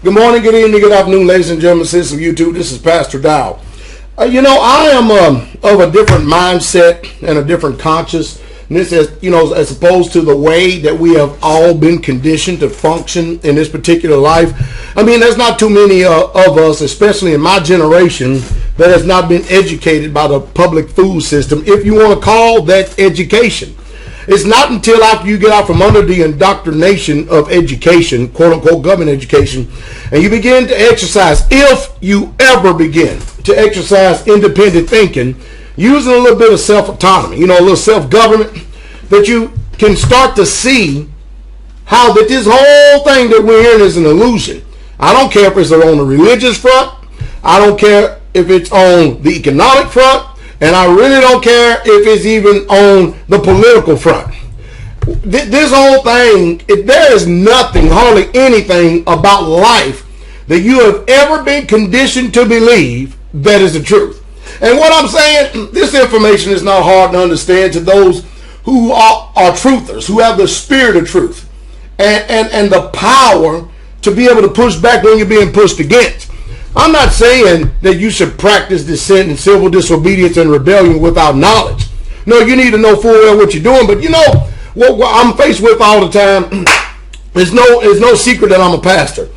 Good morning, good evening, good afternoon, ladies and gentlemen, citizens of YouTube. This is Pastor Dowell. I am of a different mindset and a different consciousness, as opposed to the way that we have all been conditioned to function in this particular life. I mean, there's not too many of us, especially in my generation, that has not been educated by the public food system, if you want to call that education. It's not until after you get out from under the indoctrination of education, quote unquote government education, and you begin to exercise, if you ever begin to exercise independent thinking, using a little bit of self-autonomy, a little self-government, that you can start to see how that this whole thing that we're hearing is an illusion. I don't care if it's on the religious front. I don't care if it's on the economic front. And I really don't care if it's even on the political front. This whole thing, there is nothing, hardly anything about life that you have ever been conditioned to believe that is the truth. And what I'm saying, this information is not hard to understand to those who are truthers, who have the spirit of truth and the power to be able to push back when you're being pushed against. I'm not saying that you should practice dissent and civil disobedience and rebellion without knowledge. No, you need to know full well what you're doing. But what I'm faced with all the time is no secret that I'm a pastor.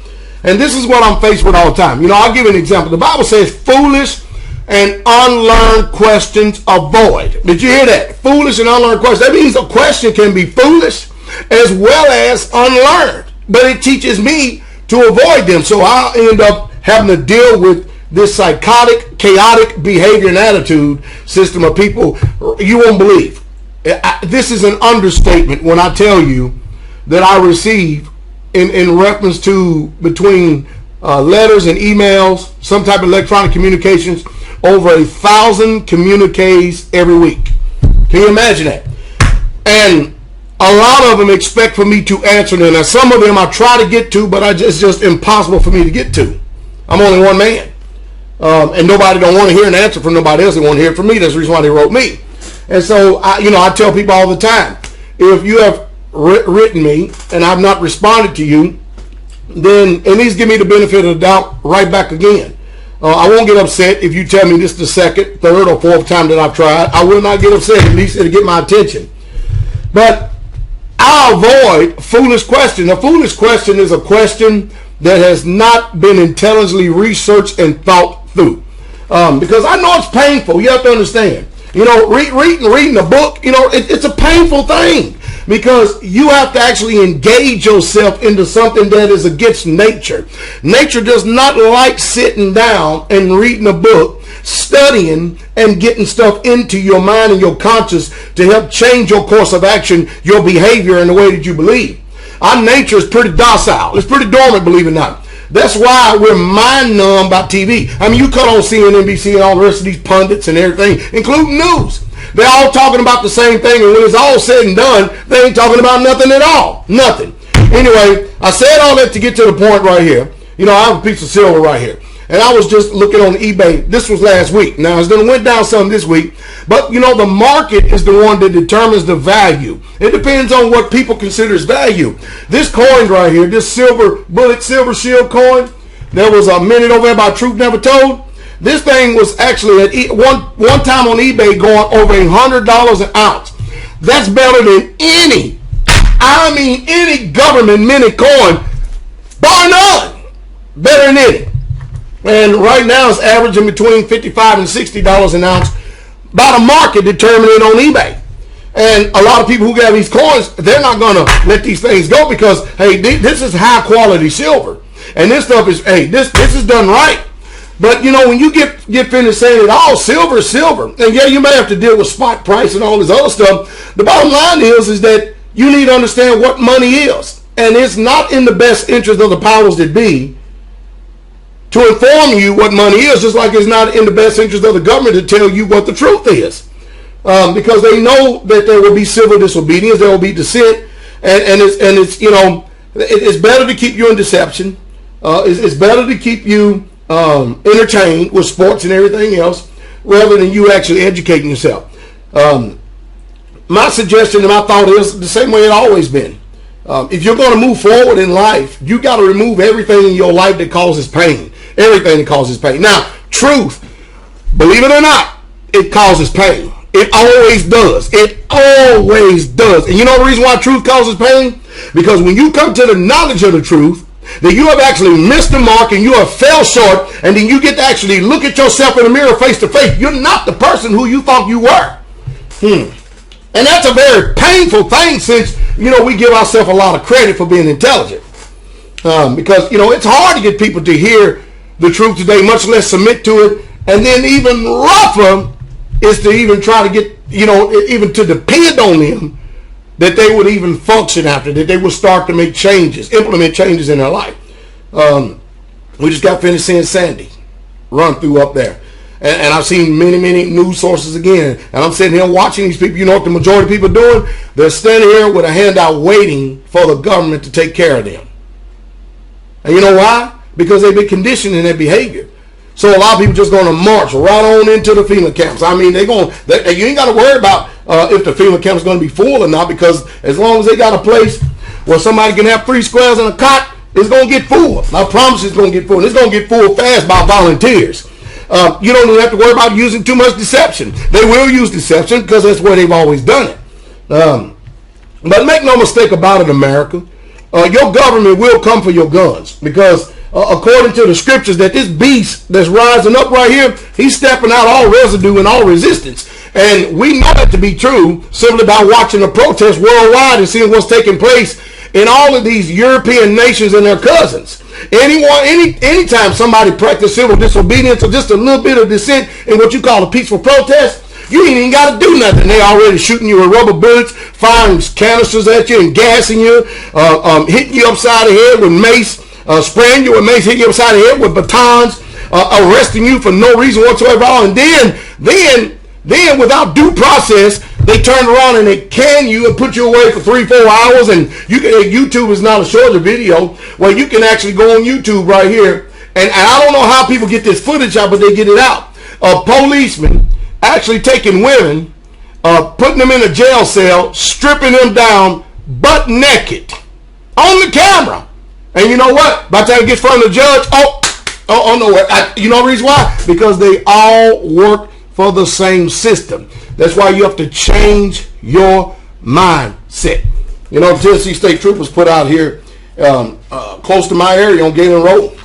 And this is what I'm faced with all the time. I'll give you an example. The Bible says foolish and unlearned questions avoid. Did you hear that? Foolish and unlearned questions. That means a question can be foolish as well as unlearned. But it teaches me to avoid them. So I'll end up having to deal with this psychotic, chaotic behavior and attitude system of people you won't believe. This is an understatement when I tell you that I receive in reference to between letters and emails, some type of electronic communications, over 1,000 communiques every week. Can you imagine that? And a lot of them expect for me to answer them. Now, some of them I try to get to, but it's just impossible for me to get to. I'm only one man. And nobody don't want to hear an answer from nobody else. They want to hear it from me. That's the reason why they wrote me. And so, I tell people all the time, if you have written me and I've not responded to you, then at least give me the benefit of the doubt right back again. I won't get upset if you tell me this is the second, third, or fourth time that I've tried. I will not get upset. At least it'll get my attention. But I avoid foolish question. A foolish question is a question that has not been intelligently researched and thought through. Because I know it's painful. You have to understand. Reading a book, it's a painful thing. Because you have to actually engage yourself into something that is against nature. Nature does not like sitting down and reading a book, studying, and getting stuff into your mind and your conscience to help change your course of action, your behavior, and the way that you believe. Our nature is pretty docile. It's pretty dormant, believe it or not. That's why we're mind numb about TV. I mean, you cut on CNN, NBC, and all the rest of these pundits and everything, including news. They're all talking about the same thing, and when it's all said and done, they ain't talking about nothing at all. Nothing. Anyway, I said all that to get to the point right here. I have a piece of silver right here. And I was just looking on eBay. This was last week. Now, it's going to went down some this week. But, the market is the one that determines the value. It depends on what people consider as value. This coin right here, this silver bullet, silver shield coin, there was a minute over there by Truth Never Told. This thing was actually at one time on eBay going over $100 an ounce. That's better than any government minute coin, bar none. Better than any. And right now it's averaging between $55 and $60 an ounce by the market determining on eBay. And a lot of people who got these coins, they're not going to let these things go because, hey, this is high quality silver. And this stuff is, this is done right. But, when you get finished saying it all, silver is silver. And yeah, you may have to deal with spot price and all this other stuff. The bottom line is that you need to understand what money is. And it's not in the best interest of the powers that be to inform you what money is, just like it's not in the best interest of the government to tell you what the truth is. Because they know that there will be civil disobedience, there will be dissent, and it's better to keep you in deception. It's better to keep you entertained with sports and everything else rather than you actually educating yourself. My suggestion and my thought is the same way it's always been. If you're going to move forward in life, you got to remove everything in your life that causes pain. Everything that causes pain. Now, truth, believe it or not, it causes pain. It always does. It always does. And you know the reason why truth causes pain? Because when you come to the knowledge of the truth, that you have actually missed the mark and you have fell short, and then you get to actually look at yourself in the mirror face to face. You're not the person who you thought you were. And that's a very painful thing, since, you know, we give ourselves a lot of credit for being intelligent. Because, you know, it's hard to get people to hear the truth today, much less submit to it. And then even rougher is to even try to get, you know, even to depend on them, that they would even function after, that they would start to make changes, implement changes in their life. We just got finished seeing Sandy run through up there. And I've seen many, many news sources again. And I'm sitting here watching these people. You know what the majority of people are doing? They're standing here with a handout waiting for the government to take care of them. And you know why? Because they've been conditioned in their behavior. So a lot of people just going to march right on into the FEMA camps. I mean, you ain't got to worry about if the FEMA camp is going to be full or not, because as long as they got a place where somebody can have 3 squares and a cot, it's going to get full. I promise it's going to get full. And it's going to get full fast by volunteers. You don't even have to worry about using too much deception. They will use deception because that's where they've always done it. But make no mistake about it, America. Your government will come for your guns, because according to the scriptures, that this beast that's rising up right here, he's stepping out all residue and all resistance. And we know that to be true simply by watching the protests worldwide and seeing what's taking place in all of these European nations and their cousins. Anytime somebody practices civil disobedience or just a little bit of dissent in what you call a peaceful protest, you ain't even got to do nothing. They already shooting you with rubber bullets, firing canisters at you and gassing you, hitting you upside the head with mace, spraying you with mace, hitting you upside the head with batons, arresting you for no reason whatsoever. And then without due process, they turn around and they can you and put you away for 3-4 hours. And YouTube is not a shorter video. Well, you can actually go on YouTube right here. And I don't know how people get this footage out, but they get it out. Policemen actually taking women, putting them in a jail cell, stripping them down butt naked on the camera. And you know what? By the time it gets in front of the judge, no. You know the reason why? Because they all work for the same system. That's why you have to change your mindset. You know, Tennessee State Troopers put out here close to my area on Galen Road,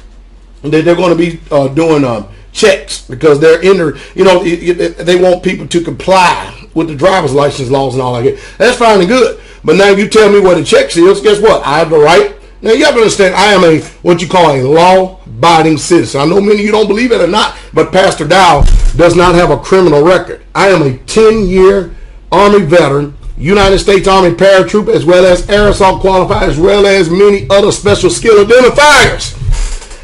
that they're going to be doing checks, because they're they want people to comply with the driver's license laws and all that. That's fine and good. But now you tell me what a check is, guess what? I have the right. Now you have to understand, I am what you call a law-abiding citizen. I know many of you don't believe it or not, but Pastor Dowell does not have a criminal record. I am a 10-year Army veteran, United States Army paratrooper, as well as air assault qualified, as well as many other special skill identifiers.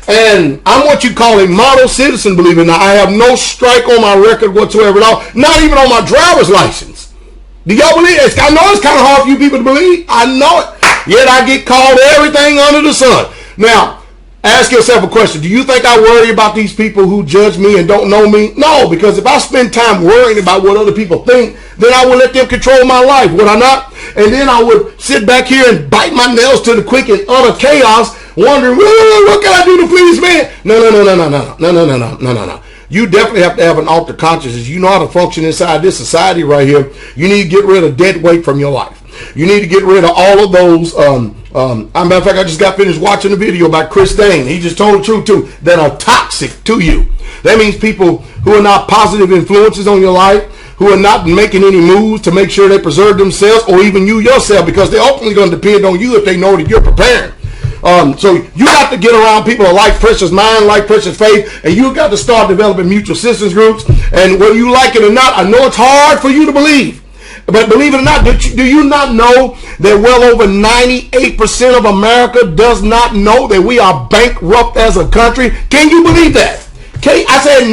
And I'm what you call a model citizen, believe it or not. I have no strike on my record whatsoever at all, not even on my driver's license. Do y'all believe it? I know it's kind of hard for you people to believe. I know it. Yet I get called everything under the sun. Now, ask yourself a question. Do you think I worry about these people who judge me and don't know me? No, because if I spend time worrying about what other people think, then I would let them control my life, would I not? And then I would sit back here and bite my nails to the quick in utter chaos, wondering, what can I do to please man? No. You definitely have to have an altered consciousness. You know how to function inside this society right here. You need to get rid of dead weight from your life. You need to get rid of all of those. Matter of fact, I just got finished watching a video about Chris Dane. He just told the truth too, that are toxic to you. That means people who are not positive influences on your life, who are not making any moves to make sure they preserve themselves, or even you yourself, because they're ultimately going to depend on you if they know that you're preparing. So you got to get around people of like precious mind, like precious faith, and you got to start developing mutual assistance groups. And whether you like it or not, I know it's hard for you to believe, but believe it or not, do you not know that well over 98% of America does not know that we are bankrupt as a country? Can you believe that? I said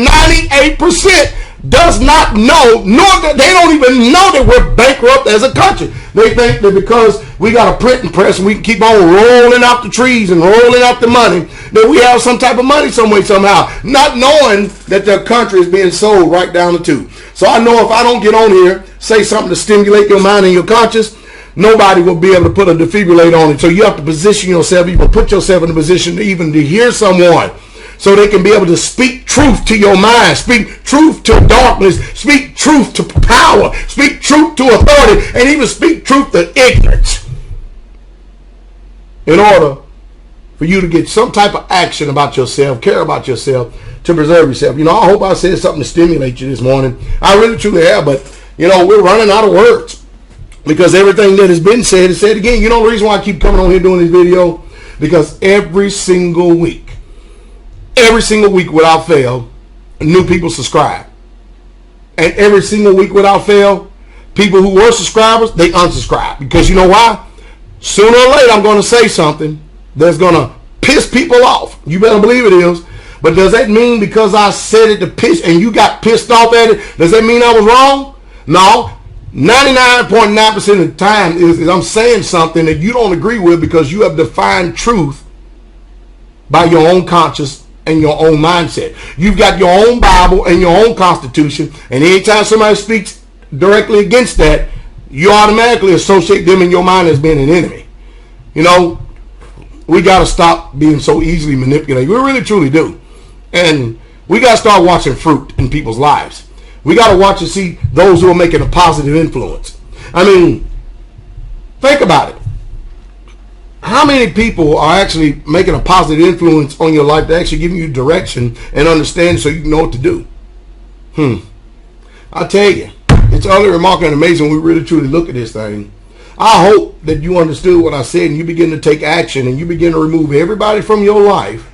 98% does not know, nor that they don't even know that we're bankrupt as a country. They think that because we got a printing press and we can keep on rolling out the trees and rolling out the money, that we have some type of money some way, somehow, not knowing that their country is being sold right down the tube. So I know if I don't get on here, say something to stimulate your mind and your conscience, nobody will be able to put a defibrillator on it. So you have to position yourself, even put yourself in a position to even to hear someone, so they can be able to speak truth to your mind, speak truth to darkness, speak truth to power, speak truth to authority, and even speak truth to ignorance, in order for you to get some type of action about yourself, care about yourself, to preserve yourself. I hope I said something to stimulate you this morning. I really truly have, but we're running out of words, because everything that has been said is said again. The reason why I keep coming on here doing this video, because every single week without fail, new people subscribe. And every single week without fail, people who were subscribers, they unsubscribe. Because you know why? Sooner or later, I'm going to say something that's going to piss people off. You better believe it is. But does that mean because I said it to piss and you got pissed off at it, does that mean I was wrong? No. 99.9% of the time is I'm saying something that you don't agree with, because you have defined truth by your own conscience and your own mindset. You've got your own Bible and your own Constitution, and anytime somebody speaks directly against that, you automatically associate them in your mind as being an enemy. We got to stop being so easily manipulated. We really truly do. And we got to start watching fruit in people's lives. We got to watch and see those who are making a positive influence. Think about it. How many people are actually making a positive influence on your life, to actually giving you direction and understanding so you can know what to do? I tell you, it's utterly remarkable and amazing when we really truly look at this thing. I hope that you understood what I said, and you begin to take action, and you begin to remove everybody from your life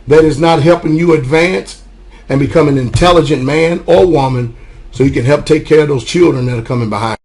that is not helping you advance and become an intelligent man or woman, so you can help take care of those children that are coming behind.